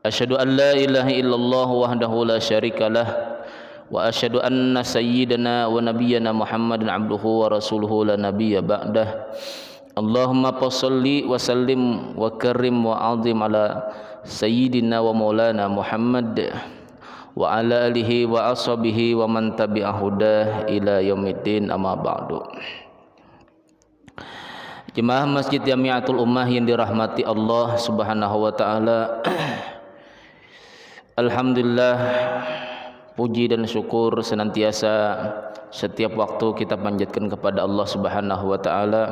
Asyhadu an la ilaha illallah wahdahu la syarika lah wa asyhadu anna sayyidana wa nabiyyana Muhammadan abduhu wa rasuluhu la nabiyya ba'dah. Allahumma shalli wa sallim wa karim wa azim ala sayyidina wa maulana Muhammad wa ala alihi wa ashabihi wa man tabi'ahu ila yaumiddin, amma ba'du. Jemaah Masjid Jamiatul Ummah yang dirahmati Allah Subhanahu wa taala. Alhamdulillah, puji dan syukur senantiasa setiap waktu kita panjatkan kepada Allah Subhanahu wa taala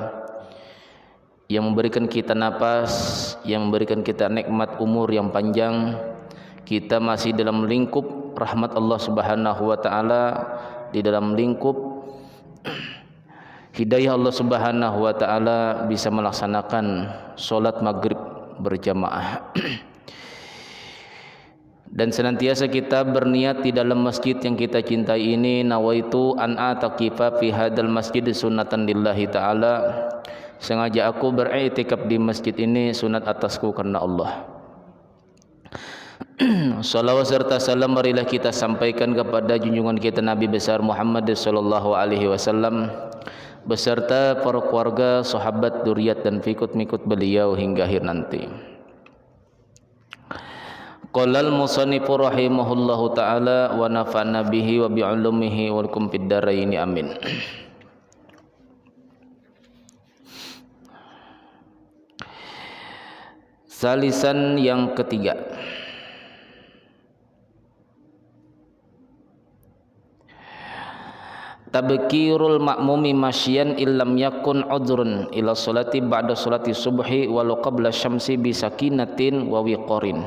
yang memberikan kita napas, yang memberikan kita nikmat umur yang panjang. Kita masih dalam lingkup rahmat Allah Subhanahu wa taala, di dalam lingkup hidayah Allah Subhanahu wa taala, bisa melaksanakan salat maghrib berjamaah. Dan senantiasa kita berniat di dalam masjid yang kita cintai ini, nawaitu an ataqifa fi hadzal masjid sunnatan lillahi taala. Sengaja aku beriktikaf di masjid ini sunat atasku karena Allah. Salawat serta salam marilah kita sampaikan kepada junjungan kita Nabi besar Muhammad sallallahu alaihi wasallam beserta para keluarga, sahabat, dzurriyyat dan pengikut beliau hingga akhir nanti. Qala al-musannifu rahimahullahu ta'ala wa nafa'na bihi wa bi'ulumihi wa lakum fid dharain, amin. Salisan yang ketiga, tabkirul ma'mumi masyian illam yakun udhrun ila sholati ba'da sholati subhi walau qabla syamsi bi sakinatin wa wiqarin.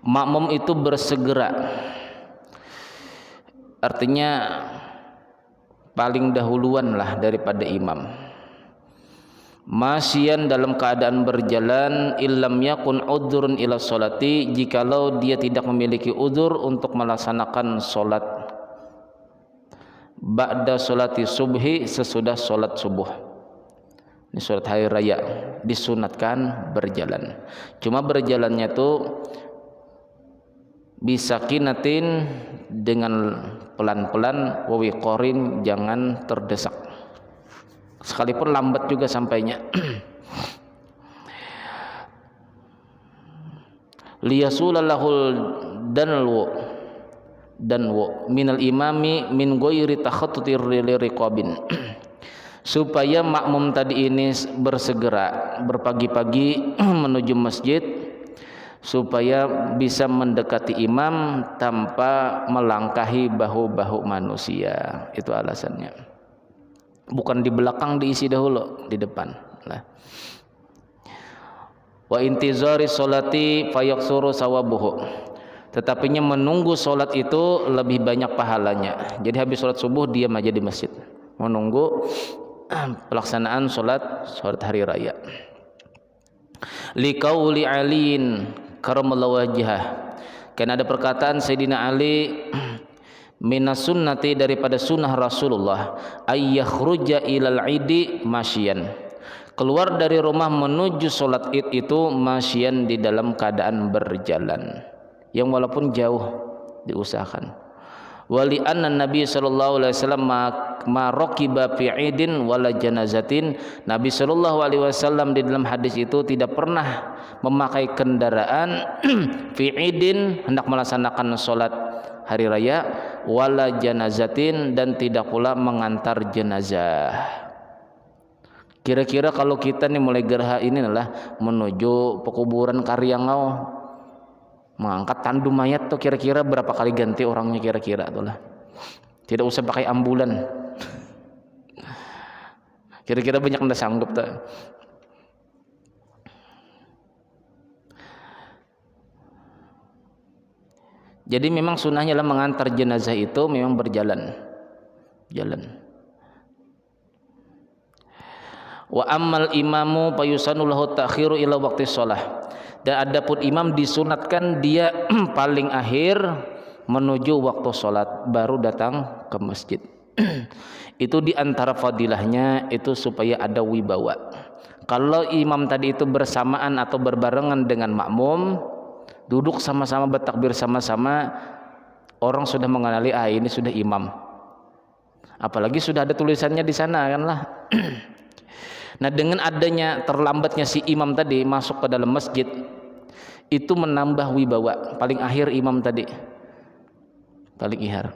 Makmum itu bersegera, artinya paling dahuluan lah daripada imam. Masyian dalam keadaan berjalan, illam yakun udhrun ila sholati, jikalau dia tidak memiliki udzur untuk melaksanakan solat ba'da sholati subhi, sesudah solat subuh. Ini solat hari raya disunatkan berjalan. Cuma berjalannya tuh bisakinatin, dengan pelan-pelan, wa wiqarin, jangan terdesak, sekalipun lambat juga sampainya. Liyasulalahul danwu minal imami min ghairi takhattutir liqabin, supaya makmum tadi ini bersegera berpagi-pagi menuju masjid, supaya bisa mendekati imam tanpa melangkahi bahu-bahu manusia. Itu alasannya. Bukan di belakang diisi dahulu, di depan lah. Wa intizari sholati fayaksuru sawabuhu, tetapinya menunggu sholat itu lebih banyak pahalanya. Jadi habis sholat subuh diam aja di masjid, menunggu pelaksanaan sholat hari raya. Liqauli aliin karamallahu wajhah, karena ada perkataan Sayyidina Ali, minas sunnati, daripada sunnah Rasulullah, ayyakhruja ilal idi masyian, keluar dari rumah menuju sholat id itu masyian, di dalam keadaan berjalan, yang walaupun jauh diusahakan. Wali anna Nabi sallallahu alaihi wasallam ma raqiba fi idin wala janazatin, Nabi sallallahu alaihi wasallam di dalam hadis itu tidak pernah memakai kendaraan fi idin, hendak melaksanakan salat hari raya, wala janazatin, dan tidak pula mengantar jenazah. Kira-kira kalau kita nih mulai gerha ini adalah menuju pekuburan Karyangau, mengangkat tandu mayat tuh, kira-kira berapa kali ganti orangnya kira-kira tuh lah. Tidak usah pakai ambulan. Kira-kira banyak yang sanggup tuh. Jadi memang sunnahnya adalah mengantar jenazah itu memang berjalan. Wa ammal imamu payusanu lahu ta'khiru ila waqti shalah. Dan adapun imam disunatkan dia paling akhir menuju waktu sholat baru datang ke masjid. Itu diantara fadilahnya itu supaya ada wibawa. Kalau imam tadi itu bersamaan atau berbarengan dengan makmum, duduk sama-sama bertakbir sama-sama, orang sudah mengenali ini sudah imam. Apalagi sudah ada tulisannya di sana kan lah. Nah, dengan adanya terlambatnya si imam tadi masuk ke dalam masjid, itu menambah wibawa. Paling akhir imam tadi, paling akhir.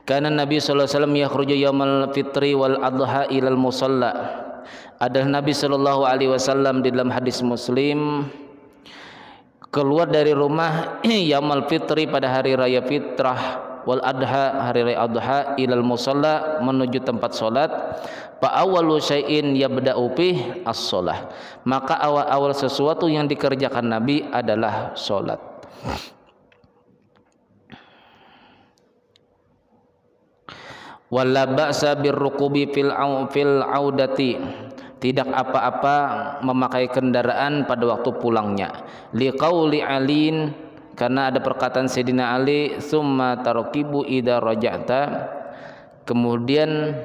Karena Nabi sallallahu alaihi wasallam yakhruju yaumal fitri wal adha ilal musalla. Adalah Nabi sallallahu alaihi wasallam di dalam hadis Muslim keluar dari rumah yaumal fitri pada hari raya fitrah wal adha hari raya adha ilal musalla menuju tempat salat. Fa awwalu syai'in yabda'u bih as-shalah. Maka awal-awal sesuatu yang dikerjakan Nabi adalah salat. Wala ba'sa birrukubi fil audati. Tidak apa-apa memakai kendaraan pada waktu pulangnya. Liqauli Aliin, karena ada perkataan Sayyidina Ali, summa tarokibu idza raja'ta, kemudian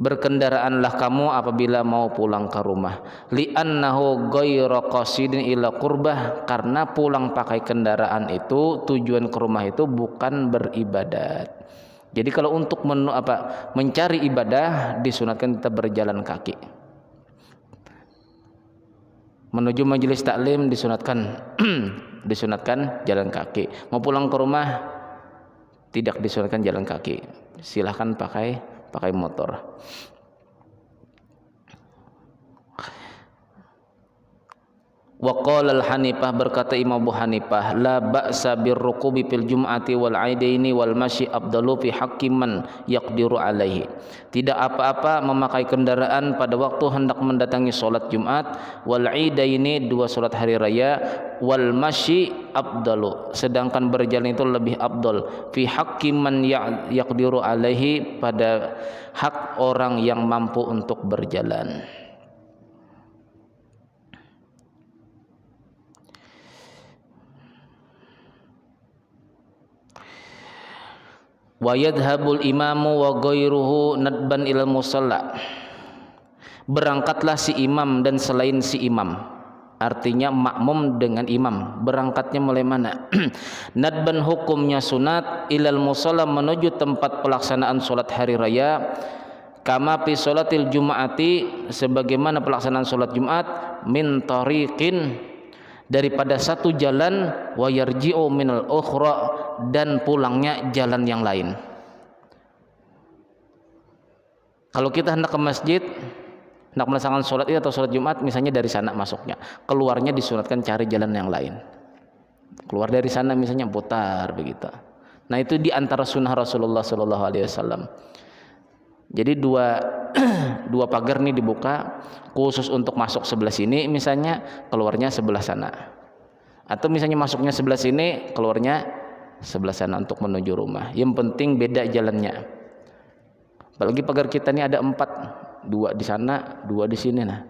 berkendaraanlah kamu apabila mau pulang ke rumah. Li'annahu ghairu qasidin ila qurbah, karena pulang pakai kendaraan itu tujuan ke rumah itu bukan beribadat. Jadi kalau untuk mencari ibadah disunatkan kita berjalan kaki. Menuju majelis taklim disunatkan disunatkan jalan kaki. Mau pulang ke rumah tidak disunatkan jalan kaki. Silahkan pakai motor. Wa qala al-Hanifah, berkata Imam Abu Hanifah, la ba'sa birrukubi fil jum'ati wal 'aidaini wal masyi afdalu fi haqqi man yaqdiru alaihi. Tidak apa-apa memakai kendaraan pada waktu hendak mendatangi salat Jumat, wal 'aidaini dua salat hari raya, wal masyi afdalu, sedangkan berjalan itu lebih afdal, fi haqqi man yaqdiru alaihi, pada hak orang yang mampu untuk berjalan. Wa yadhhabul imamu wa ghairuhu nadban ilal musalla. Berangkatlah si imam dan selain si imam, artinya makmum dengan imam, berangkatnya mulai mana? Nadban hukumnya sunat, ilal musalla menuju tempat pelaksanaan salat hari raya, kama fi salatil jumu'ati, sebagaimana pelaksanaan salat Jumat, min tariqin, daripada satu jalan, wa yarji'u minal ukhra, dan pulangnya jalan yang lain. Kalau kita hendak ke masjid, hendak melaksanakan sholat atau sholat Jumat, misalnya dari sana masuknya, keluarnya disunatkan cari jalan yang lain. Keluar dari sana misalnya putar begitu. Nah, itu di antara sunnah Rasulullah sallallahu alaihi wasallam. Jadi dua pagar nih dibuka khusus untuk masuk sebelah sini, misalnya keluarnya sebelah sana. Atau misalnya masuknya sebelah sini, keluarnya sebelah sana untuk menuju rumah. Yang penting beda jalannya. Apalagi pagar kita ini ada 4, 2 di sana, 2 di sini. Nah,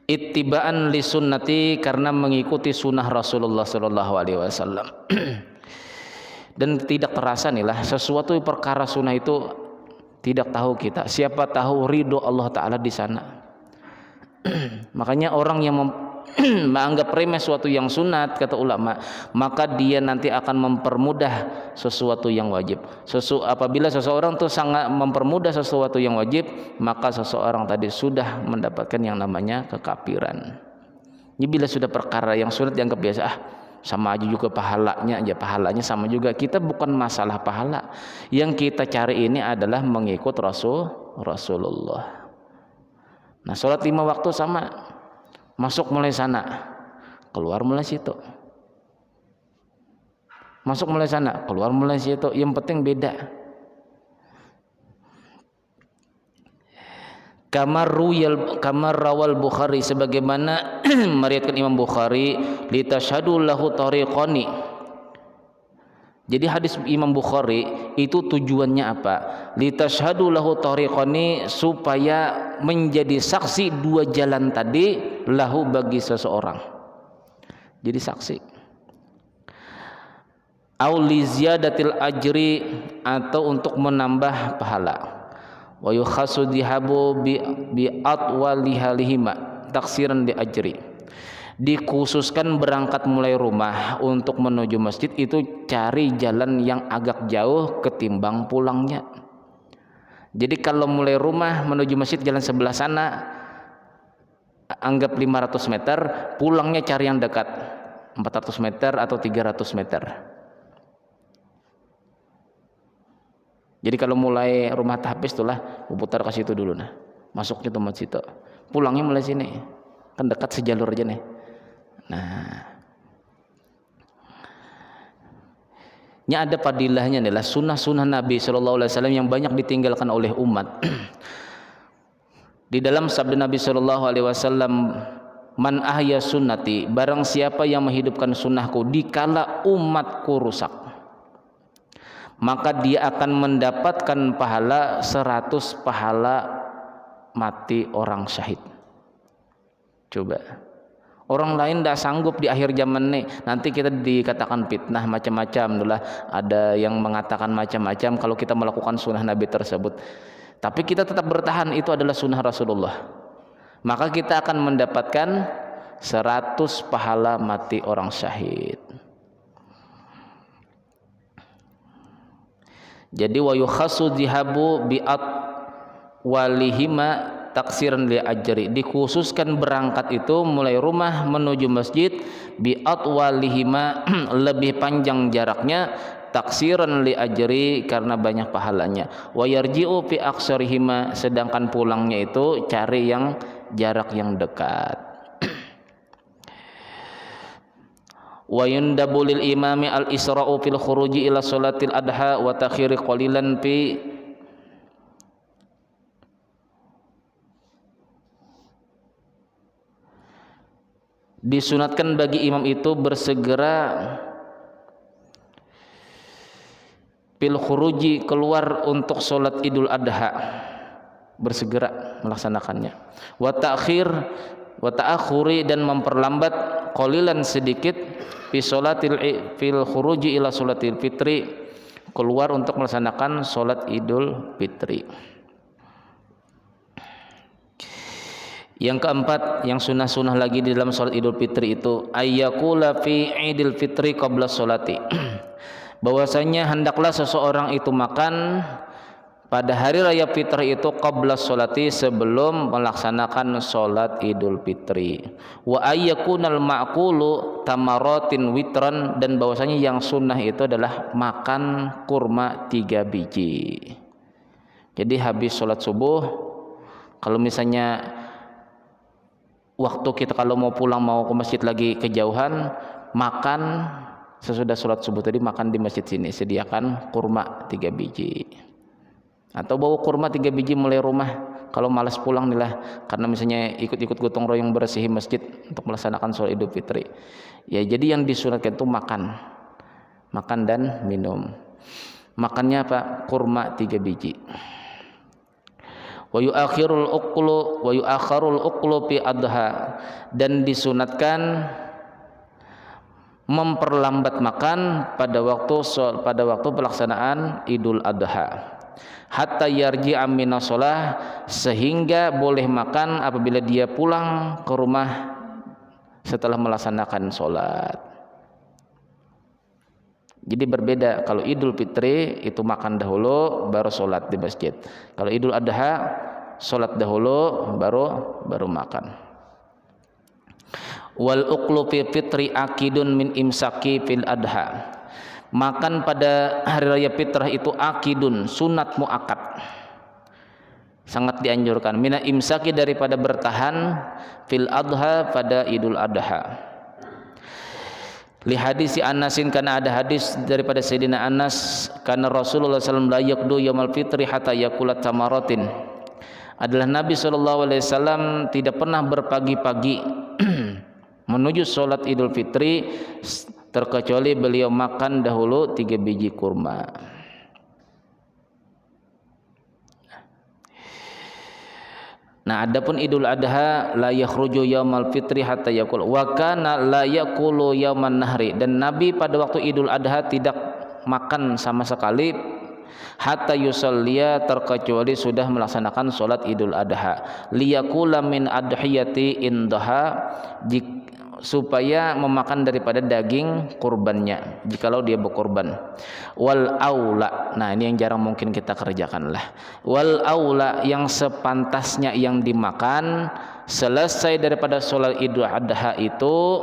ittiba'an li sunnati, karena mengikuti sunnah Rasulullah sallallahu alaihi wasallam. Dan tidak terasa nih lah, sesuatu perkara sunnah itu tidak tahu kita. Siapa tahu ridho Allah Ta'ala di sana. Makanya orang yang menganggap remeh sesuatu yang sunat, kata ulama, maka dia nanti akan mempermudah sesuatu yang wajib. Apabila seseorang tuh sangat mempermudah sesuatu yang wajib, maka seseorang tadi sudah mendapatkan yang namanya kekafiran. Jadi bila sudah perkara yang sunat dianggap biasa, sama aja juga pahalanya sama juga. Kita bukan masalah pahala, yang kita cari ini adalah mengikut Rasulullah. Nah, sholat 5 waktu sama, masuk mulai sana, keluar mulai situ. Masuk mulai sana, keluar mulai situ. Yang penting beda. Kamar rawal Bukhari, sebagaimana meriwayatkan Imam Bukhari, litashhadu lahu tariqani. Jadi hadis Imam Bukhari itu tujuannya apa? Litashhadu lahu tariqani, supaya menjadi saksi 2 jalan tadi, lahu bagi seseorang. Jadi saksi. au li ziyadatil ajri, atau untuk menambah pahala. Wa yukhasu dihabu bi atwalihalihima taksiran li ajri. Dikhususkan berangkat mulai rumah untuk menuju masjid itu cari jalan yang agak jauh ketimbang pulangnya. Jadi kalau mulai rumah menuju masjid jalan sebelah sana, anggap 500 meter, pulangnya cari yang dekat 400 meter atau 300 meter. Jadi kalau mulai rumah tahfiz itulah putar ke situ dulu, nah masuknya tuh masjid, pulangnya mulai sini, kan dekat sejalur aja nih. Nah, ini ada padilahnya adalah sunnah-sunnah Nabi Shallallahu Alaihi Wasallam yang banyak ditinggalkan oleh umat. Di dalam sabda Nabi Shallallahu Alaihi Wasallam, man ahya sunnati, barang siapa yang menghidupkan sunnahku dikala umatku rusak, maka dia akan mendapatkan pahala 100 pahala mati orang syahid. Coba. Orang lain tidak sanggup di akhir zaman nih, nanti kita dikatakan fitnah macam-macam, itulah ada yang mengatakan macam-macam kalau kita melakukan sunnah Nabi tersebut. Tapi kita tetap bertahan, itu adalah sunnah Rasulullah. Maka kita akan mendapatkan 100 pahala mati orang syahid. Jadi wa yukhasu dihabu bi'at walihima taksiran li ajri, dikhususkan berangkat itu mulai rumah menuju masjid bi'at walihima lebih panjang jaraknya, taksiran li ajri karena banyak pahalanya, wa yarji'u fi aksarihima, sedangkan pulangnya itu cari yang jarak yang dekat. Wa yundabu lil imami al isra'u fil khuruji ila salatil adha wa takhiri qalilan fi disunatkan bagi imam itu bersegera fil khuruji, keluar untuk sholat Idul Adha, bersegera melaksanakannya, wa ta'khuri dan memperlambat qalilan sedikit fil khuruji ila sholatil fitri, keluar untuk melaksanakan sholat Idul Fitri. Yang keempat, yang sunnah-sunnah lagi di dalam sholat Idul Fitri itu ayyakula fi Idul Fitri qabla sholati, bahwasanya hendaklah seseorang itu makan pada hari raya Fitri itu qabla sholati, sebelum melaksanakan sholat Idul Fitri. Wa ayyakunal ma'kulu tamaratin witran, dan bahwasanya yang sunnah itu adalah makan kurma 3 biji. Jadi habis sholat subuh, kalau misalnya waktu kita kalau mau pulang mau ke masjid lagi kejauhan, makan sesudah sholat subuh tadi, makan di masjid sini, sediakan kurma 3 biji, atau bawa kurma 3 biji mulai rumah kalau malas pulang nih lah, karena misalnya ikut-ikut gotong royong bersihi masjid untuk melaksanakan sholat Idul Fitri. Ya, jadi yang disunatkan itu makan dan minum. Makannya apa? Kurma 3 biji. Wa yu'akhirul uqlu fi adha, dan disunatkan memperlambat makan pada waktu pelaksanaan Idul Adha, hatta yarji'a minas shalah, sehingga boleh makan apabila dia pulang ke rumah setelah melaksanakan sholat. Jadi berbeda, kalau Idul Fitri itu makan dahulu baru sholat di masjid, kalau Idul Adha sholat dahulu baru makan. Wal uqlu fi fitri akidun min imsaki fil adha, makan pada hari raya fitrah itu akidun, sunat muakkad, sangat dianjurkan, mina imsaki daripada bertahan, fil adha pada Idul Adha. Li hadisi Anasin, karena ada hadis daripada Sayyidina Anas, karena Rasulullah SAW la yaqdu yaumal fitri hatta yakulat tamaratin, adalah Nabi SAW tidak pernah berpagi-pagi menuju sholat Idul Fitri terkecuali beliau makan dahulu 3 biji kurma. Nah, adapun Idul Adha la yakhruju yaumal fitri hatta yakul, wa kana la yakulu yauman nahri, dan Nabi pada waktu Idul Adha tidak makan sama sekali hatta yusalliya, terkecuali sudah melaksanakan salat Idul Adha, liyakula min adhiyati indaha, supaya memakan daripada daging kurbannya jikalau dia berkurban. Wal aula, nah ini yang jarang mungkin kita kerjakan lah. Wal aula, yang sepantasnya yang dimakan selesai daripada salat Idul Adha itu,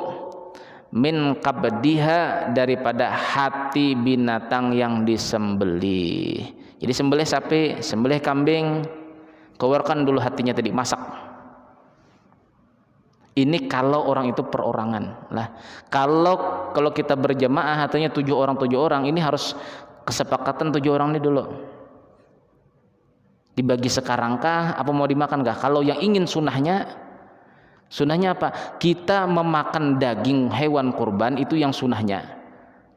min qabdiha, daripada hati binatang yang disembelih. Jadi sembelih sapi, sembelih kambing, keluarkan dulu hatinya tadi, masak. Ini kalau orang itu perorangan lah. Kalau kita berjamaah hatinya 7 orang, ini harus kesepakatan 7 orang ini dulu. Dibagi sekarang kah? Apa mau dimakan kah? Kalau yang ingin sunnahnya apa? Kita memakan daging hewan kurban itu yang sunnahnya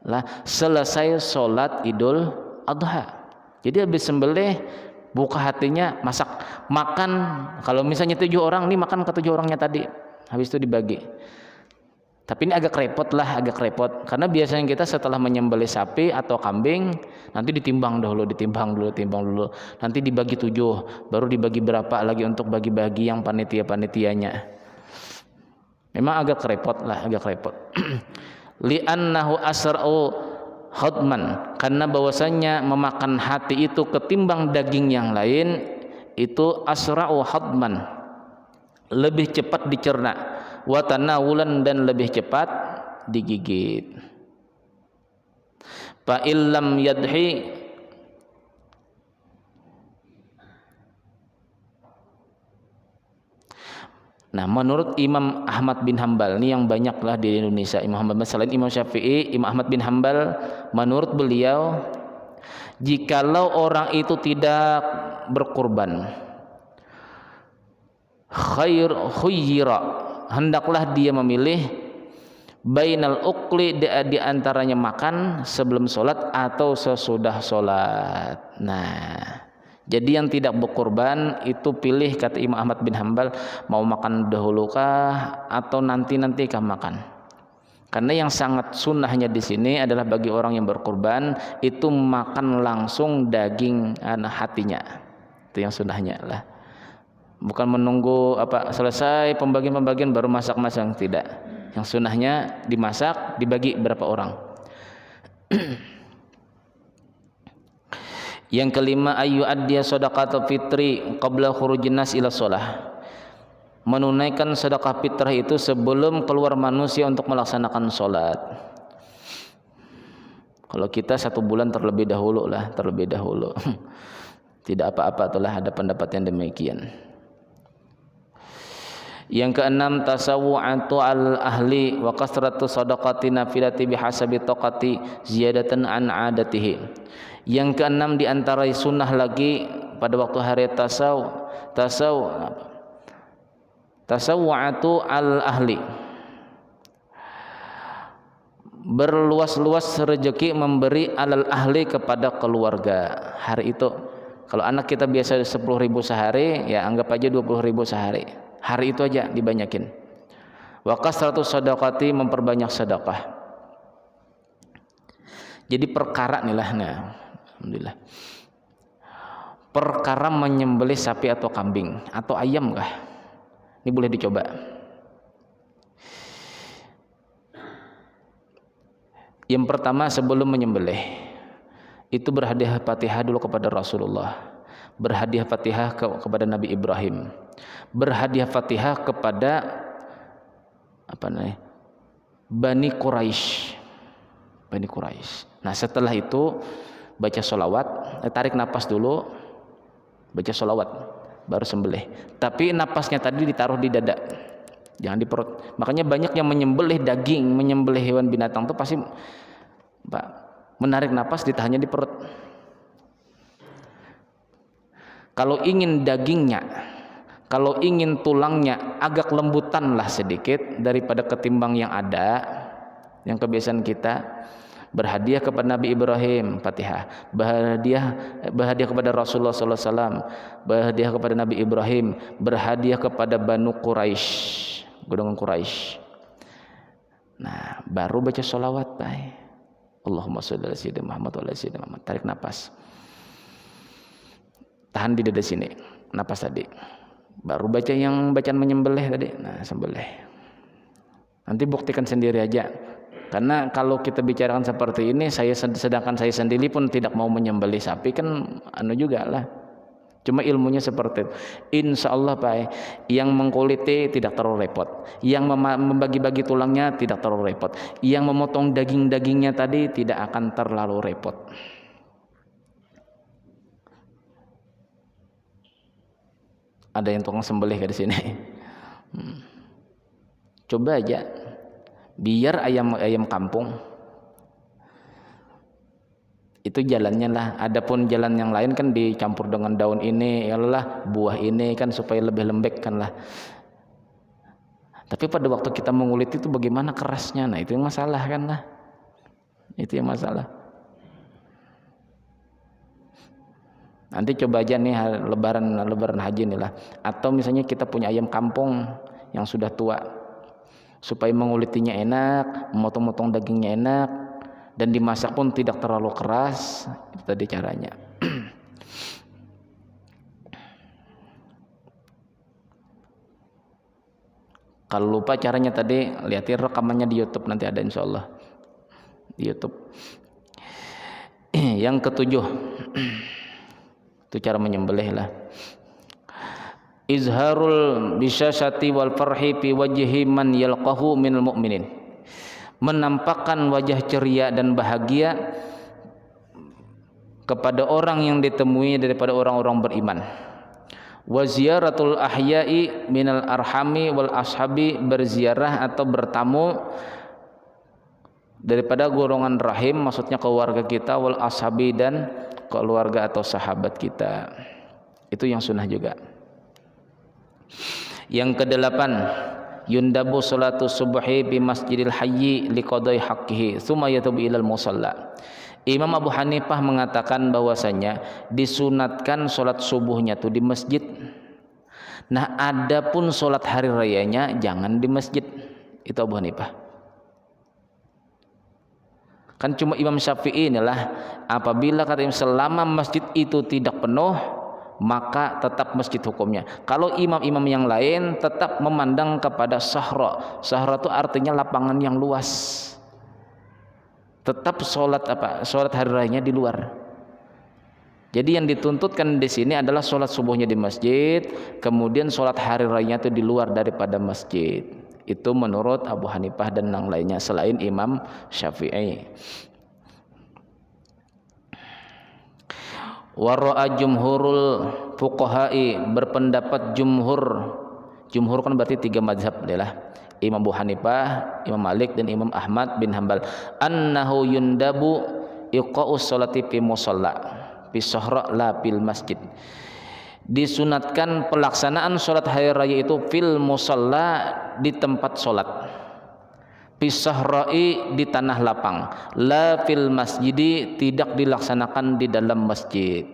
lah selesai sholat Idul Adha. Jadi habis sembelih, buka hatinya, masak, makan. Kalau misalnya 7 orang, ini makan ke 7 orangnya tadi, habis itu dibagi. Tapi ini agak repot, karena biasanya kita setelah menyembelih sapi atau kambing nanti ditimbang dulu, nanti dibagi 7, baru dibagi berapa lagi untuk bagi-bagi yang panitia-panitianya. Memang agak repot. Li'annahu asra'u hadman, karena bahwasanya memakan hati itu ketimbang daging yang lain itu asra'u hadman, lebih cepat dicerna, wa tanawulan, dan lebih cepat digigit. Fa illam yadhi, nah menurut Imam Ahmad bin Hambal, ini yang banyaklah di Indonesia, Imam Ahmad selain Imam Syafi'i, Imam Ahmad bin Hambal, menurut beliau jikalau orang itu tidak berkurban, khayyira, hendaklah dia memilih bainal ukli, di antaranya makan sebelum sholat atau sesudah sholat. Nah, jadi yang tidak berkurban itu pilih, kata Imam Ahmad bin Hambal, mau makan dahulukah atau nanti kah makan. Karena yang sangat sunnahnya di sini adalah bagi orang yang berkurban itu makan langsung daging hatinya. Itu yang sunnahnya lah. Bukan menunggu selesai pembagian baru masak-masak, tidak. Yang sunnahnya dimasak, dibagi berapa orang. Yang kelima, ayu addiya shadaqatul fitri qabla khurujin nas ila shalah, menunaikan sedekah fitrah itu sebelum keluar manusia untuk melaksanakan sholat. Kalau kita 1 bulan terlebih dahulu tidak apa-apa, itulah ada pendapat yang demikian. Yang keenam, tasawwu'atu al ahli wa kasratu sadaqati nafilati bihasabi taqati ziyadatan an adatihi. Yang keenam di antara sunnah lagi pada waktu hari tasawwu'atu al ahli, berluas-luas rezeki memberi alal ahli kepada keluarga. Hari itu kalau anak kita biasa 10.000 sehari, ya anggap aja 20.000 sehari. Hari itu aja dibanyakin. Wa kasratu sadaqati, memperbanyak sedekah. Jadi perkara nih lah, alhamdulillah. Perkara menyembelih sapi atau kambing atau ayam kah? Ini boleh dicoba. Yang pertama, sebelum menyembelih itu berhadiah Fatihah dulu kepada Rasulullah, berhadiah Fatihah kepada Nabi Ibrahim, berhadiah Fatihah kepada Bani Quraisy. Nah setelah itu baca sholawat, tarik napas dulu, baca sholawat, baru sembelih. Tapi napasnya tadi ditaruh di dada, jangan di perut. Makanya banyak yang menyembelih daging, menyembelih hewan binatang itu pasti menarik napas, ditahannya di perut. Kalau ingin dagingnya, kalau ingin tulangnya agak lembutan lah sedikit daripada ketimbang yang ada, yang kebiasaan kita, berhadiah kepada Nabi Ibrahim Fatihah, berhadiah kepada Rasulullah SAW, berhadiah kepada Nabi Ibrahim, berhadiah kepada Banu Quraisy, golongan Quraisy. Nah baru baca sholawat, baik. Allahumma sholli ala sayyidina Muhammad wa ala sayyidina Muhammad. Tarik napas. Tahan di dada sini. Napas tadi. Baru baca yang bacaan menyembelih tadi. Nah, sembelih. Nanti buktikan sendiri aja. Karena kalau kita bicarakan seperti ini, sedangkan saya sendiri pun tidak mau menyembelih sapi, kan juga lah. Cuma ilmunya seperti itu. Insya Allah Pak, yang mengkuliti tidak terlalu repot, yang membagi-bagi tulangnya tidak terlalu repot, yang memotong daging-dagingnya tadi tidak akan terlalu repot. Ada yang tukang sembelih di sini. Coba aja, biar ayam kampung itu jalannya lah. Adapun jalan yang lain kan dicampur dengan daun ini, yalah buah ini kan supaya lebih lembek kan lah. Tapi pada waktu kita mengulit itu bagaimana kerasnya? Nah itu yang masalah kan lah. Itu yang masalah. Nanti coba aja nih lebaran haji nih lah. Atau misalnya kita punya ayam kampung yang sudah tua, supaya mengulitinya enak, memotong-motong dagingnya enak, dan dimasak pun tidak terlalu keras. Itu tadi caranya. Kalau lupa caranya tadi, lihatin rekamannya di YouTube, nanti ada insya Allah di YouTube. Yang ketujuh, itu cara menyembelih lah. Izharul bisyashati wal farhi fi wajhi man yalqahu minal mu'minin. Menampakkan wajah ceria dan bahagia kepada orang yang ditemui daripada orang-orang beriman. Wa ziyaratul ahya'i minal arhami wal ashabi, berziarah atau bertamu daripada golongan rahim, maksudnya keluarga kita, wal ashabi, dan keluarga atau sahabat kita. Itu yang sunnah juga. Yang kedelapan, yundabu salatu subhi bi masjidil hayyi liqadai haqqihi tsumma yatubu ilal musalla. Imam Abu Hanifah mengatakan bahwasanya disunatkan salat subuhnya tuh di masjid. Nah, adapun salat hari rayanya jangan di masjid. Itu Abu Hanifah. Kan cuma Imam Syafi'i inilah, apabila kata Imam selama masjid itu tidak penuh, maka tetap masjid hukumnya. Kalau imam-imam yang lain tetap memandang kepada sahra. Sahra itu artinya lapangan yang luas. Tetap sholat hari rayanya di luar. Jadi yang dituntutkan di sini adalah sholat subuhnya di masjid, kemudian sholat hari rayanya itu di luar daripada masjid. Itu menurut Abu Hanifah dan yang lainnya selain Imam Syafi'i. Wara'a jumhurul fuqaha'i, berpendapat jumhur kan berarti 3 mazhab adalah Imam Abu Hanifah, Imam Malik, dan Imam Ahmad bin Hanbal, annahu yundabu iqa'us sholati fi musalla fi sahra la fil masjid. Disunatkan pelaksanaan sholat hari raya itu fil musalla, di tempat sholat, pisahrai, di tanah lapang, la fil masjidi, tidak dilaksanakan di dalam masjid.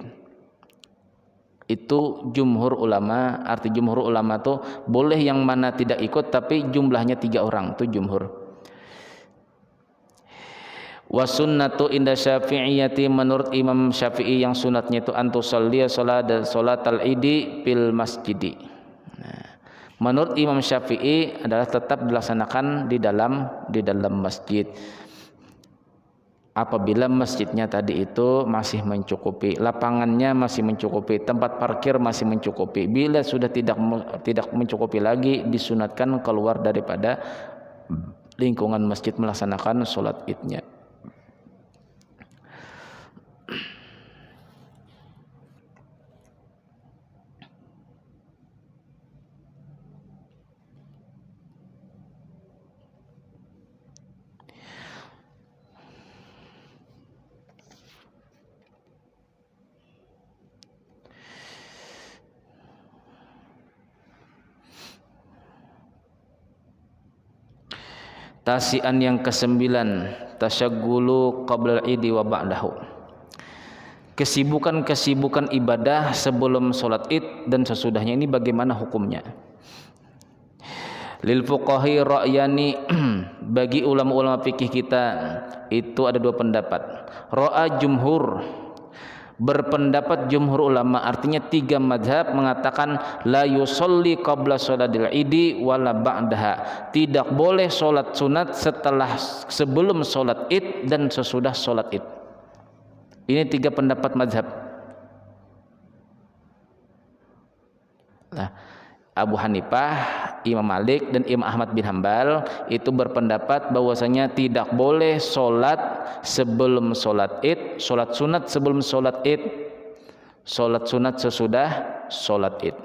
Itu jumhur ulama. Arti jumhur ulama tuh boleh yang mana tidak ikut, tapi jumlahnya 3 orang, itu jumhur. Wa sunnatu inda syafi'iyati, menurut Imam Syafi'i yang sunatnya itu antusalliya salatal idi fil masjidi. Nah, menurut Imam Syafi'i adalah tetap dilaksanakan di dalam masjid. Apabila masjidnya tadi itu masih mencukupi, lapangannya masih mencukupi, tempat parkir masih mencukupi. Bila sudah tidak mencukupi lagi, disunatkan keluar daripada lingkungan masjid melaksanakan sholat idnya. Tasian yang ke-9, tasyaggulu qabla al-idi wa ba'dahu. Kesibukan-kesibukan ibadah sebelum sholat id dan sesudahnya, ini bagaimana hukumnya? Lil fuqahi ra'yani, bagi ulama-ulama fikih kita itu ada dua pendapat. Ra'a jumhur, berpendapat jumhur ulama, artinya 3 mazhab mengatakan la yusolli qabla sholatil idi wala ba'daha, tidak boleh sholat sunat sebelum sholat id dan sesudah sholat id. Ini 3 pendapat mazhab. Nah, Abu Hanifah, Imam Malik dan Imam Ahmad bin Hambal itu berpendapat bahwasanya tidak boleh sholat sebelum sholat id, sholat sunat sebelum sholat id, sholat sunat sesudah sholat id.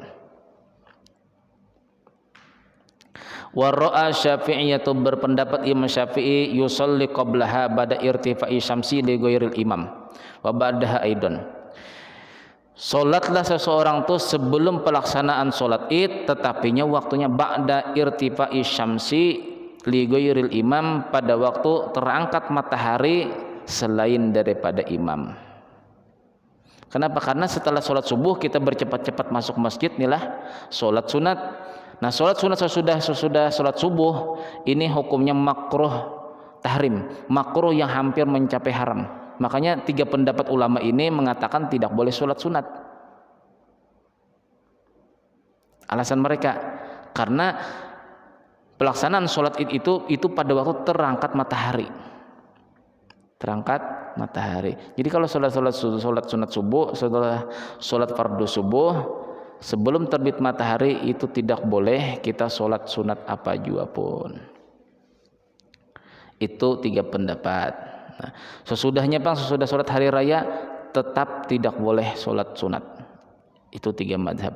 Wara'a Syafi'iyatu, berpendapat Imam Syafi'i yusolli qablaha ba'da irtifa'i syamsi li ghairil imam wa ba'daha aidan. Solatlah seseorang tuh sebelum pelaksanaan solat id, tetapinya waktunya ba'da irtifa'i syamsi li ghairil imam, pada waktu terangkat matahari selain daripada imam. Kenapa? Karena setelah solat subuh kita bercepat-cepat masuk masjid, inilah solat sunat. Nah, solat sunat sesudah solat subuh ini hukumnya makruh tahrim, makruh yang hampir mencapai haram. Makanya 3 pendapat ulama ini mengatakan tidak boleh sholat sunat. Alasan mereka karena pelaksanaan sholat id itu pada waktu terangkat matahari. Terangkat matahari. Jadi kalau sholat sunat subuh, setelah sholat fardu subuh, sebelum terbit matahari itu tidak boleh kita sholat sunat apa jua pun. Itu 3 pendapat. Nah, sesudahnya sesudah sholat hari raya tetap tidak boleh sholat sunat. Itu 3 madhab.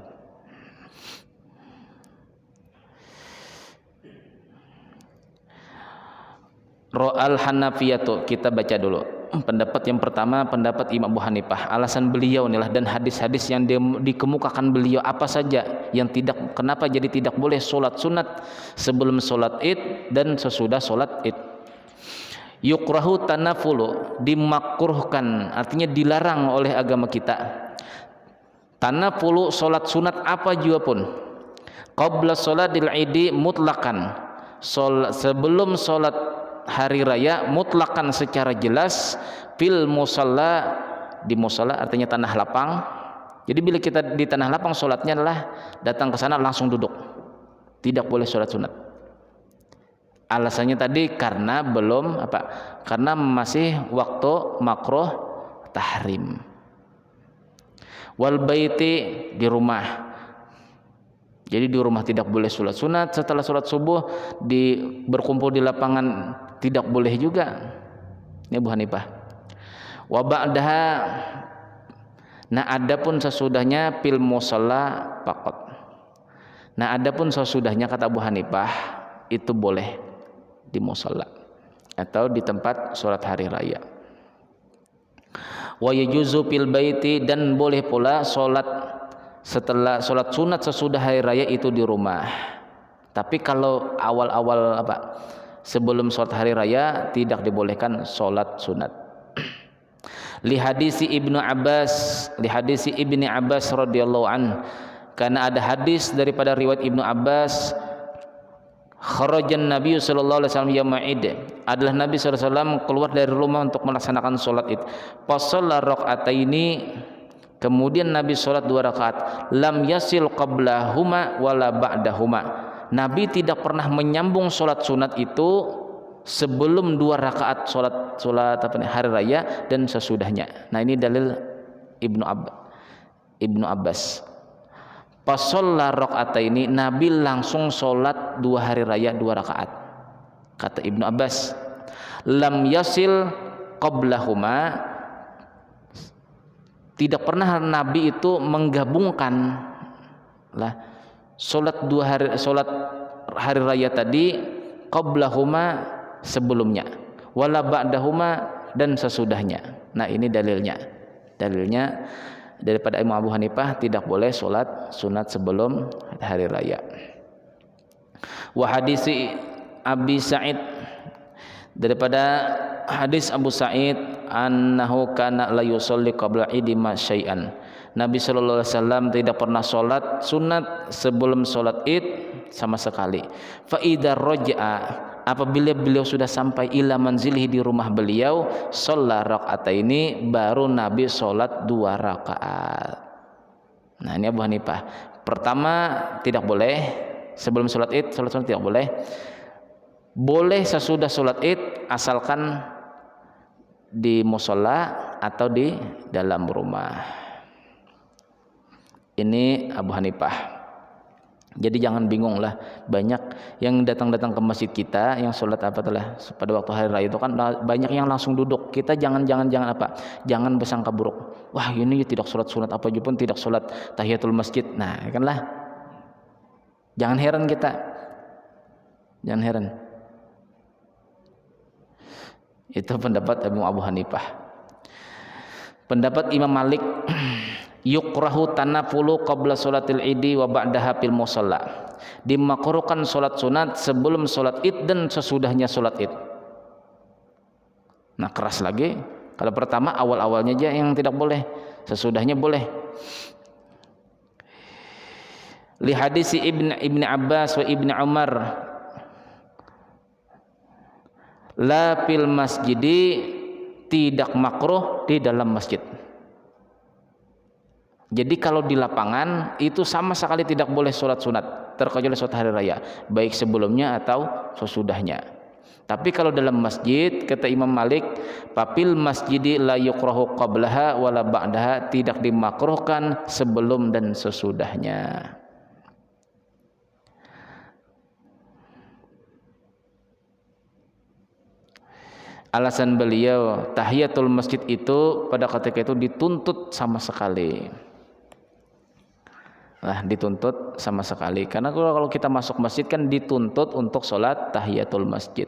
Ro'al Hanafiyatu, kita baca dulu. Pendapat yang pertama, pendapat Imam Abu Hanifah. Alasan beliau inilah dan hadis-hadis yang dikemukakan beliau apa saja yang kenapa jadi tidak boleh sholat sunat sebelum sholat id dan sesudah sholat id. Yukrahu tanafulu, dimakruhkan, artinya dilarang oleh agama kita. Tanafulu, sholat sunat apa juga pun. Qabla sholatil idi mutlakan, sebelum sholat hari raya mutlakan secara jelas, fil musalla, di musalla artinya tanah lapang. Jadi bila kita di tanah lapang sholatnya adalah datang ke sana langsung duduk, tidak boleh sholat sunat. Alasannya tadi karena karena masih waktu makruh tahrim. Wal baiti, di rumah. Jadi di rumah tidak boleh sholat sunat. Setelah sholat subuh berkumpul di lapangan tidak boleh juga. Ini Abu Hanifah. Wa ba'daha, nah adapun sesudahnya fil musalla faqat. Nah adapun sesudahnya kata Abu Hanifah itu boleh di musalla atau di tempat sholat hari raya. Wa yajuzu fil baiti, dan boleh pula sholat setelah sholat sunat sesudah hari raya itu di rumah. Tapi kalau awal-awal sebelum sholat hari raya tidak dibolehkan sholat sunat. Li hadisi Ibnu Abbas radhiyallahu an, karena ada hadis daripada riwayat Ibnu Abbas, kharajan Nabi sallallahu alaihi wasallam yauma id, adalah Nabi sallallahu alaihi wasallam keluar dari rumah untuk melaksanakan sholat id. Fasalla raq'ataini, kemudian Nabi sholat 2 rakaat. Lam yasil qablahuma wala ba'dahuma, Nabi tidak pernah menyambung sholat sunat itu sebelum 2 rakaat sholat hari raya dan sesudahnya. Nah ini dalil Ibnu Abbas. Fasalla raq'ataini, Nabi langsung sholat 2 hari raya 2 rakaat. Kata Ibnu Abbas, lam yasil qablahuma, tidak pernah Nabi itu menggabungkan sholat hari raya tadi qablahuma sebelumnya, wala ba'dahuma dan sesudahnya. Nah ini dalilnya daripada Imam Abu Hanifah tidak boleh sholat sunat sebelum hari raya. Wa hadisi Abi Sa'id, daripada hadis Abu Sa'id annahu kana la yusalli qabla idi ma syai'an. Nabi sallallahu alaihi wasallam tidak pernah salat sunat sebelum salat Id sama sekali. Fa idza raja'a, apabila beliau sudah sampai ila manzilihi di rumah beliau, shalla rakaataini, baru Nabi salat 2 rakaat. Nah, ini Abu Hanifah. Pertama, tidak boleh sebelum salat Id, salat sunat tidak boleh. Boleh sesudah salat Id asalkan di musholla atau di dalam rumah. Ini Abu Hanifah. Jadi jangan bingung lah, banyak yang datang-datang ke masjid kita yang sholat apa telah pada waktu hari raya itu kan banyak yang langsung duduk. Kita jangan bersangka buruk. Wah, ini tidak sholat sunat apa aja pun tidak sholat tahiyatul masjid. Nah, kan lah. Jangan heran kita. Jangan heran. Itu pendapat Abu Hanifah. Pendapat Imam Malik, yukrahu tanafulu qabla sholatil idi wa ba'daha fil musalla. Dimakruhkan salat sunat sebelum salat Id dan sesudahnya salat Id. Nah, keras lagi. Kalau pertama awal-awalnya aja yang tidak boleh, sesudahnya boleh. Li hadisi Ibn Abbas wa Ibn Umar, la fil masjidi, tidak makruh di dalam masjid. Jadi kalau di lapangan itu sama sekali tidak boleh sholat sunat terkecuali sholat hari raya, baik sebelumnya atau sesudahnya. Tapi kalau dalam masjid, kata Imam Malik, papil masjidi la yukrahu qablaha wala ba'daha, tidak dimakruhkan sebelum dan sesudahnya. Alasan beliau, tahiyatul masjid itu pada ketika itu dituntut sama sekali. Nah, dituntut sama sekali. Karena kalau kita masuk masjid kan dituntut untuk sholat tahiyatul masjid.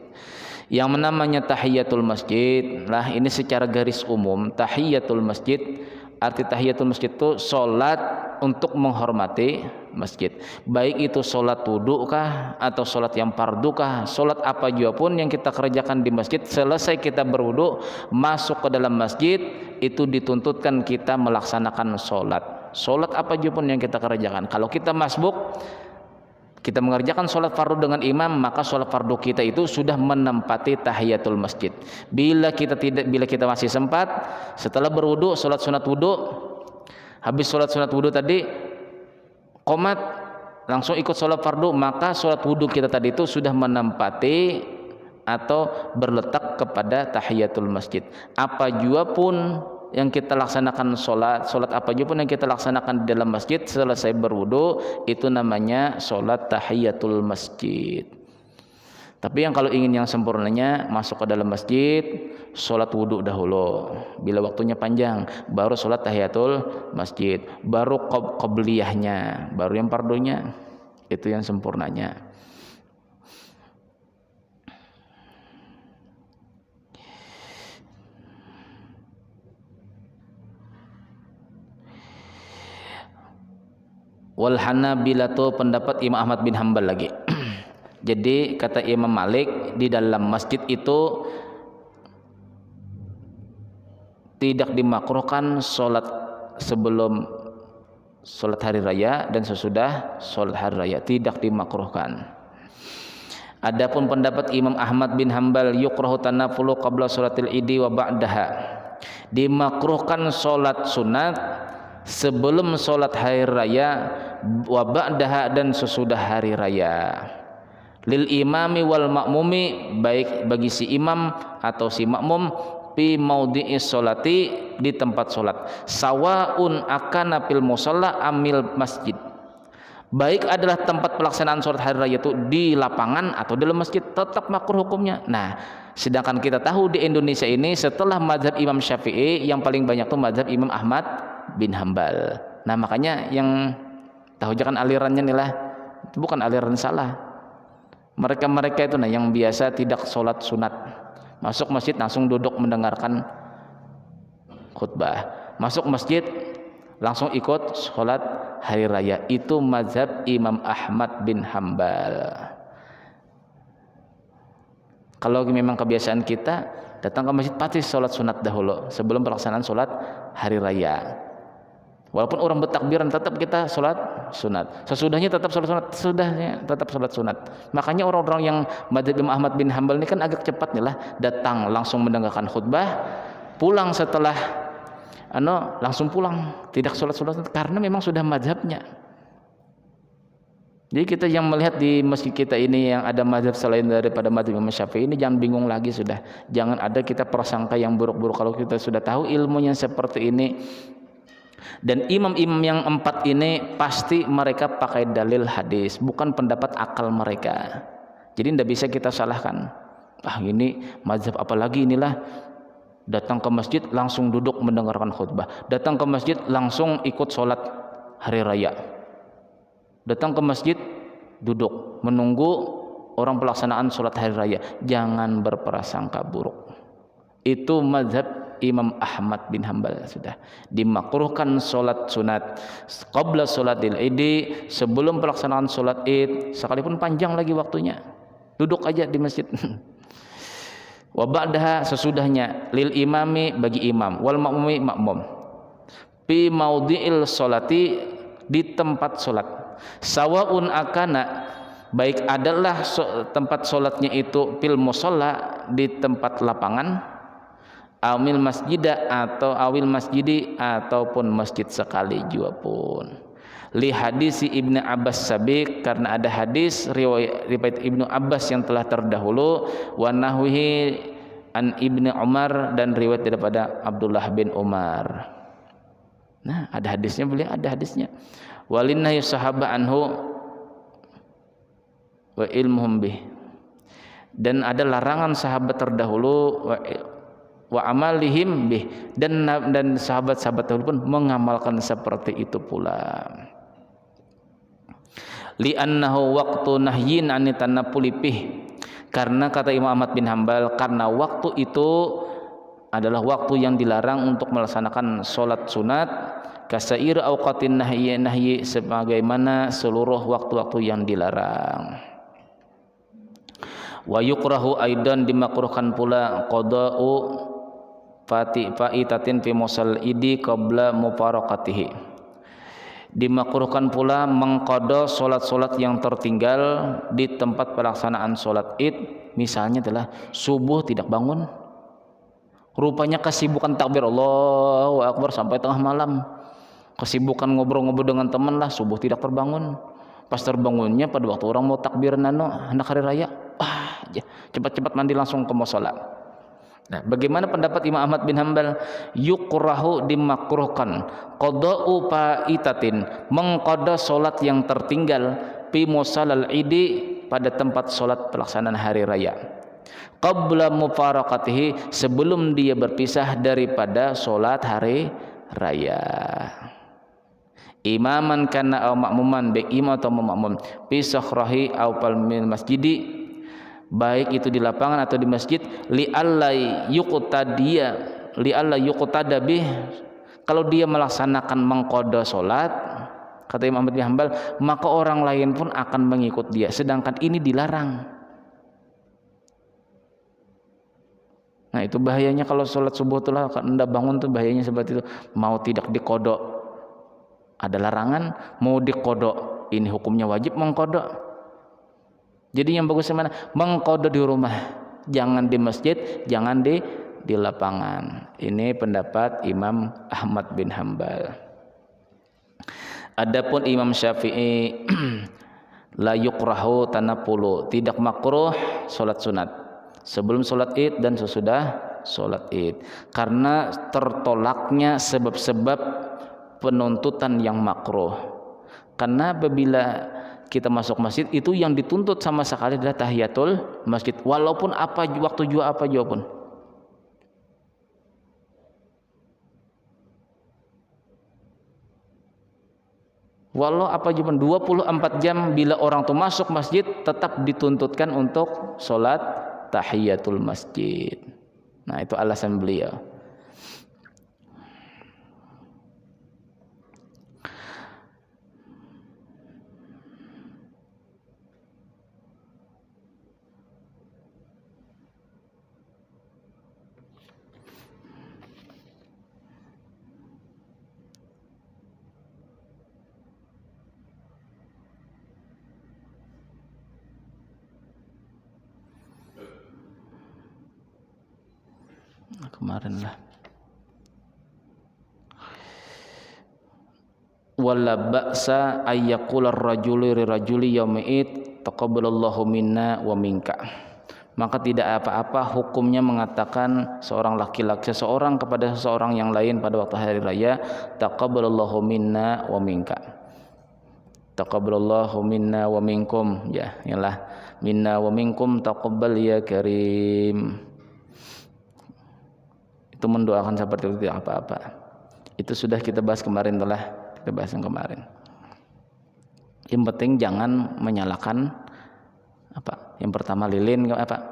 Yang namanya tahiyatul masjid, nah ini secara garis umum, tahiyatul masjid, arti tahiyatul masjid itu sholat untuk menghormati masjid. Baik itu sholat wudu kah atau sholat yang fardu kah, sholat apa juga pun yang kita kerjakan di masjid, selesai kita berwudu masuk ke dalam masjid, itu dituntutkan kita melaksanakan sholat apa juga pun yang kita kerjakan. Kalau kita masbuk, kita mengerjakan sholat fardu dengan imam, maka sholat fardu kita itu sudah menempati tahiyatul masjid. Bila kita masih sempat, setelah berwudu, sholat sunat wudu, habis sholat sunat wudu tadi qomat, langsung ikut sholat fardu, maka sholat wudu kita tadi itu sudah menempati atau berletak kepada tahiyatul masjid. Apa juga pun yang kita laksanakan sholat apa juga pun yang kita laksanakan di dalam masjid selesai berwudu, itu namanya sholat tahiyatul masjid. Tapi yang kalau ingin yang sempurnanya, masuk ke dalam masjid, sholat wudu dahulu, bila waktunya panjang baru sholat tahiyatul masjid, baru qobliyahnya, baru yang fardunya, itu yang sempurnanya. Wal Hanabilatu, pendapat Imam Ahmad bin Hanbal lagi. Jadi kata Imam Malik, di dalam masjid itu tidak dimakruhkan sholat sebelum sholat hari raya dan sesudah sholat hari raya, tidak dimakruhkan. Adapun pendapat Imam Ahmad bin Hanbal, yukrahu tanafulu qabla sholatil idi wa ba'daha, dimakruhkan sholat sunat sebelum sholat hari raya, wa ba'daha, dan sesudah hari raya. Lil imami wal makmumi, baik bagi si imam atau si makmum, fi maudhi'is sholati, di tempat sholat, sawaun akana fil musalla amil masjid, baik adalah tempat pelaksanaan sholat hari raya itu di lapangan atau dalam masjid, tetap makruh hukumnya. Nah, sedangkan kita tahu di Indonesia ini setelah mazhab Imam Syafi'i yang paling banyak tuh mazhab Imam Ahmad bin Hanbal. Nah, makanya yang tahu jangan alirannya nih lah, itu bukan aliran salah. Mereka itu yang biasa tidak sholat sunat, masuk masjid langsung duduk mendengarkan khutbah, masuk masjid langsung ikut sholat hari raya, itu mazhab Imam Ahmad bin Hanbal. Kalau memang kebiasaan kita datang ke masjid pasti sholat sunat dahulu sebelum pelaksanaan sholat hari raya. Walaupun orang bertakbiran tetap kita sholat sunat. Sesudahnya tetap sholat sunat. Sesudahnya tetap sholat sunat. Makanya orang-orang yang madzhab Imam Ahmad bin Hambal ini kan agak cepat nih lah, datang langsung mendengarkan khutbah, pulang setelah langsung pulang, tidak sholat sunat karena memang sudah madzhabnya. Jadi kita yang melihat di masjid kita ini yang ada mazhab selain daripada mazhab Imam Syafi'i ini jangan bingung lagi sudah. Jangan ada kita prasangka yang buruk-buruk kalau kita sudah tahu ilmunya seperti ini. Dan imam-imam yang 4 ini pasti mereka pakai dalil hadis, bukan pendapat akal mereka. Jadi tidak bisa kita salahkan. Ini mazhab apalagi inilah, datang ke masjid langsung duduk mendengarkan khutbah, datang ke masjid langsung ikut sholat hari raya, datang ke masjid duduk menunggu orang pelaksanaan sholat hari raya. Jangan berprasangka buruk. Itu mazhab Imam Ahmad bin Hambal. Sudah dimakruhkan sholat sunat qabla sholatil idi, sebelum pelaksanaan sholat id, sekalipun panjang lagi waktunya, duduk aja di masjid. Wa ba'daha, sesudahnya, lil imami, bagi imam, wal ma'mumi, makmum, fi maudhi'il sholati, di tempat sholat, sawaun akana, baik adalah tempat sholatnya itu fil musalla, di tempat lapangan, awil masjidah, atau awil masjidi, ataupun masjid sekali juga pun. Li hadisi Ibnu Abbas sabiq, karena ada hadis riwayat Ibnu Abbas yang telah terdahulu, wa nahwihi an Ibnu Umar, dan riwayat daripada Abdullah bin Umar. Nah, ada hadisnya, beliau ada hadisnya. Walinnahi sahaba anhu wa ilmuhum bih, dan ada larangan sahabat terdahulu wa amalihim bih, dan sahabat-sahabat dahulu pun mengamalkan seperti itu pula. Li'annahu waqtu nahyin an tanappuli bih, karena kata Imam Ahmad bin Hambal, karena waktu itu adalah waktu yang dilarang untuk melaksanakan sholat sunat, kasair awqatin nahyi, sebagaimana seluruh waktu-waktu yang dilarang. Wa yukrahu aidan, dimakruhkan pula qada'u faitatin fi musal idi qabla mufaraqatihi, dimakruhkan pula mengqada salat-salat yang tertinggal di tempat pelaksanaan salat id. Misalnya adalah subuh tidak bangun, rupanya kesibukan takbir Allahu Akbar sampai tengah malam, kesibukan ngobrol-ngobrol dengan teman lah, subuh tidak terbangun. Pas terbangunnya pada waktu orang mau takbir hendak hari raya, cepat-cepat mandi langsung ke musala. Nah, bagaimana pendapat Imam Ahmad bin Hambal? Yukrahu, dimakruhkan, qada'u faitatin, mengqada salat yang tertinggal, fi musallal idi, pada tempat salat pelaksanaan hari raya, qabla mufaraqatihi, sebelum dia berpisah daripada salat hari raya. Imaman kana aw makmuman, baik imam atau makmum, fi sakhrahi aw palmil masjidi, baik itu di lapangan atau di masjid, li alla yuqtada bih, kalau dia melaksanakan mengqada salat, kata Imam Ahmad bin Hambal, maka orang lain pun akan mengikut dia, sedangkan ini dilarang. Nah, itu bahayanya kalau salat subuh itulah, Anda bangun tuh bahayanya seperti itu. Mau tidak diqada ada larangan, mau diqada ini hukumnya wajib mengqada. Jadi yang bagus mana? Mengqada di rumah, jangan di masjid, jangan di lapangan. Ini pendapat Imam Ahmad bin Hambal. Adapun Imam Syafi'i, la yukrahu tanapulu, tidak makruh salat sunat sebelum salat id dan sesudah salat id, karena tertolaknya sebab-sebab penuntutan yang makruh. Karena apabila kita masuk masjid, itu yang dituntut sama sekali adalah tahiyatul masjid, walaupun apa waktu juga apa juga pun. Walau apa juga pun 24 jam, bila orang itu masuk masjid tetap dituntutkan untuk sholat tahiyatul masjid. Nah, itu alasan beliau. kemarin lah. Wala ba'sa ayyaqula ar-rajulu lirajuli yauma'id taqabbalallahu minna wa minka. Maka tidak apa-apa hukumnya mengatakan seorang laki-laki seseorang kepada seseorang yang lain pada waktu hari raya, taqabbalallahu minna wa minka. Taqabbalallahu minna wa minkum, ya, ialah minna wa minkum taqabbal ya karim. Itu mendoakan seperti itu tidak apa-apa. Itu sudah kita bahas kemarin telah. Kita bahas yang kemarin. Yang penting jangan menyalakan apa? Yang pertama lilin apa?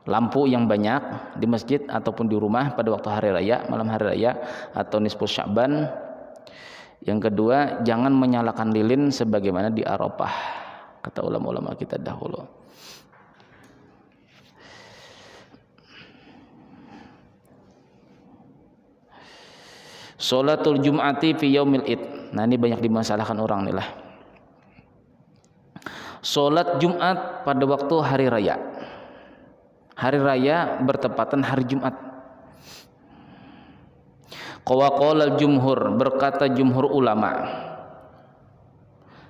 Lampu yang banyak di masjid ataupun di rumah pada waktu hari raya, malam hari raya atau nisfu Sya'ban. Yang kedua, jangan menyalakan lilin sebagaimana di Arafah, kata ulama-ulama kita dahulu. Sholatul Jum'ati fi yaumil id. Nah, ini banyak dimasalahkan orang nih lah. Sholat Jumat pada waktu hari raya. Hari raya bertepatan hari Jumat. Qawaqala jumhur, berkata jumhur ulama.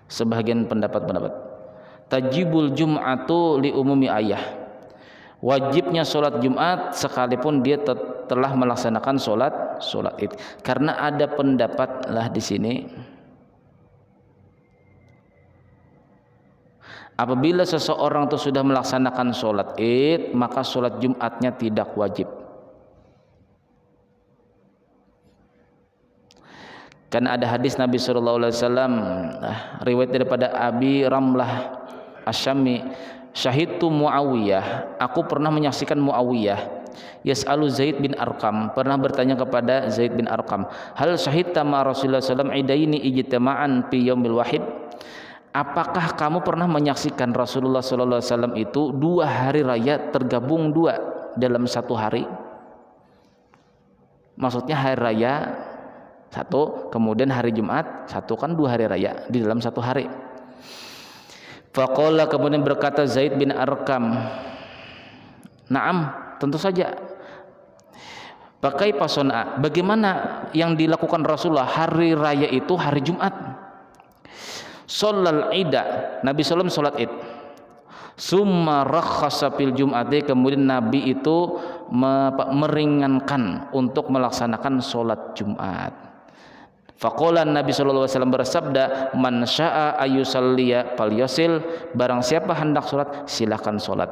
Sebagian pendapat. Tajibul Jum'atu li umumi ayah. Wajibnya sholat Jumat sekalipun dia telah melaksanakan sholat id. Karena ada pendapat lah di sini, apabila seseorang itu sudah melaksanakan sholat id, maka sholat Jumatnya tidak wajib. Karena ada hadis Nabi SAW, riwayat daripada Abi Ramlah Asyami, syahidtu Muawiyah, aku pernah menyaksikan Muawiyah yas'alu Zaid bin Arqam, pernah bertanya kepada Zaid bin Arqam, hal syahidta ma Rasulullah SAW idaini ijtama'an fi yaumil wahid, apakah kamu pernah menyaksikan Rasulullah SAW itu dua hari raya tergabung dua dalam satu hari? Maksudnya hari raya satu, kemudian hari Jumat satu, kan dua hari raya di dalam satu hari. Faqala, kemudian berkata Zaid bin Arqam, na'am, tentu saja. Pakai pasona, bagaimana yang dilakukan Rasulullah hari raya itu hari Jumat? Sholal ida, Nabi SAW sholat id. Summa rakhasa fil jum'ati, kemudian Nabi itu meringankan untuk melaksanakan sholat Jumat. Faqala Nabi SAW bersabda, man syaa ayusalliya falyasil, barang siapa hendak sholat silakan sholat.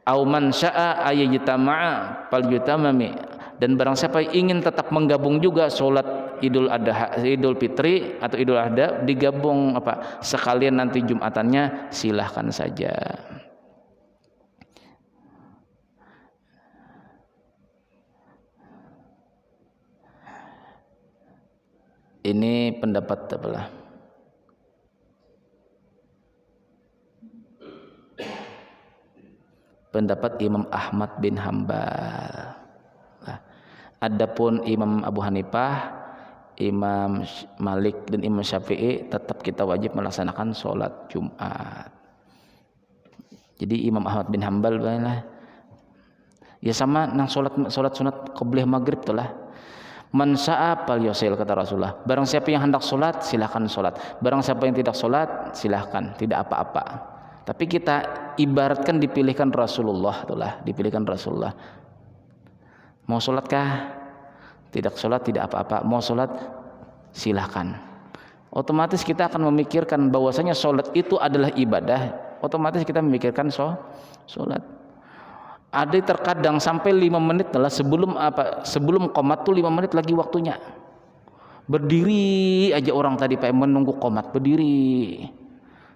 Au man syaa ayajtama'a falyutamami, dan barang siapa ingin tetap menggabung juga sholat Idul Adha, Idul Fitri atau Idul Adha, digabung apa sekalian nanti Jumatannya, silahkan saja. Ini pendapat apalah? Pendapat Imam Ahmad bin Hambal. Adapun Imam Abu Hanifah, Imam Malik dan Imam Syafi'i tetap kita wajib melaksanakan sholat Jumat. Jadi Imam Ahmad bin Hambal lah, ya sama nang sholat sunat qobliyah maghrib tuh lah. Man syaa falyasil, kata Rasulullah, barang siapa yang hendak sholat silahkan sholat, barang siapa yang tidak sholat silahkan, tidak apa-apa. Tapi kita ibaratkan dipilihkan Rasulullah, itulah dipilihkan Rasulullah. Mau sholatkah? Tidak sholat tidak apa-apa, mau sholat silahkan. Otomatis kita akan memikirkan bahwasanya sholat itu adalah ibadah, otomatis kita memikirkan sholat. Ada terkadang sampai 5 menit lah sebelum qomat tuh 5 menit lagi waktunya. Berdiri aja orang tadi menunggu qomat, berdiri.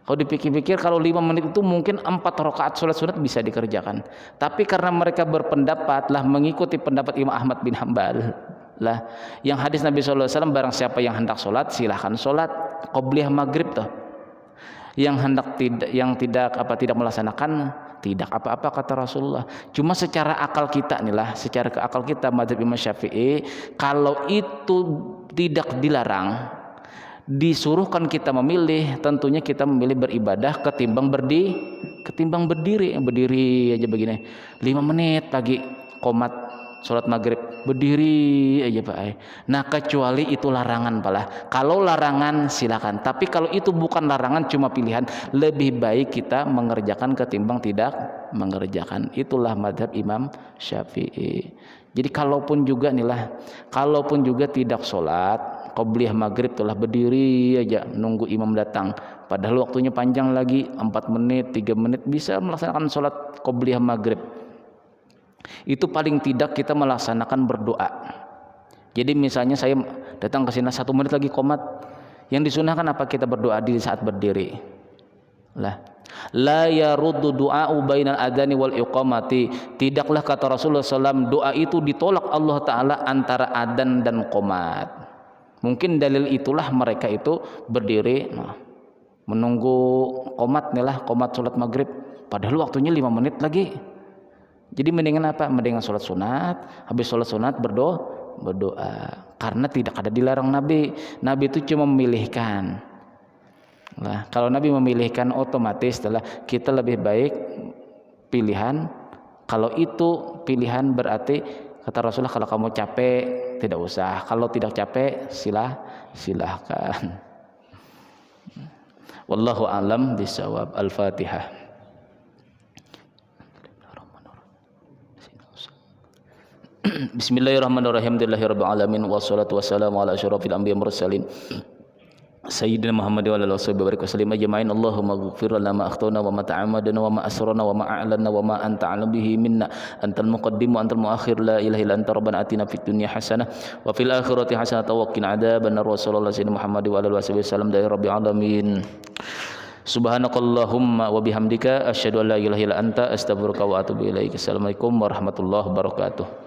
Kalau dipikir-pikir kalau 5 menit itu mungkin 4 rakaat sholat sunat bisa dikerjakan. Tapi karena mereka berpendapat lah mengikuti pendapat Imam Ahmad bin Hambal lah, yang hadis Nabi SAW, barang siapa yang hendak sholat silahkan sholat qobliyah maghrib tuh. Yang tidak melaksanakan tidak apa-apa, kata Rasulullah. Cuma secara akal kita inilah, secara akal kita mazhab Imam Syafi'i, kalau itu tidak dilarang, disuruhkan kita memilih, tentunya kita memilih beribadah ketimbang ketimbang berdiri aja begini 5 menit pagi qomat sholat maghrib berdiri aja Pak. Nah kecuali itu larangan pala. Kalau larangan silakan, tapi kalau itu bukan larangan cuma pilihan, lebih baik kita mengerjakan ketimbang tidak mengerjakan. Itulah mazhab Imam Syafi'i. Jadi kalaupun juga tidak sholat qobliyah maghrib telah berdiri aja nunggu imam datang, padahal waktunya panjang lagi 4 menit 3 menit bisa melaksanakan sholat qobliyah maghrib. Itu paling tidak kita melaksanakan berdoa. Jadi misalnya saya datang ke sini 1 menit lagi qomat, yang disunahkan apa? Kita berdoa di saat berdiri. La yaruddu du'a'u bainal adani wal iqamati. Tidaklah kata Rasulullah SAW doa itu ditolak Allah Ta'ala antara adan dan qomat. Mungkin dalil itulah mereka itu berdiri menunggu qomat qomat sholat maghrib, padahal waktunya 5 menit lagi. Jadi mendingan apa? Mendingan sholat sunat, habis sholat sunat berdoa. Karena tidak ada dilarang Nabi. Nabi itu cuma memilihkan. Kalau Nabi memilihkan otomatis kita lebih baik pilihan. Kalau itu pilihan berarti kata Rasulullah kalau kamu capek tidak usah. Kalau tidak capek silahkan. Wallahu a'lam bishawab. Al-Fatihah. Bismillahirrahmanirrahim. Alhamdulillahirabbil alamin wassalatu wassalamu ala asyrofil anbiya'i mursalin sayyidina Muhammad wa ala alihi wasallam ajma'in. Allahumma ighfir lana ma akhtana wa ma ta'ammadna wa ma asrarna wa ma a'lanna wa ma anta a'lam bihi minna antal muqaddim wa antal muakhir la ilaha illa anta rabbana atina fid dunya hasanah wa fil akhirati hasanah wa qina adzabannar. Rasulullah sayyidina Muhammad wa ala alihi wasallam dari rabbil alamin. Subhanakallahumma wa bihamdika asyhadu an la ilaha illa anta astaghfiruka wa atubu ilaik. Assalamualaikum warahmatullahi wabarakatuh.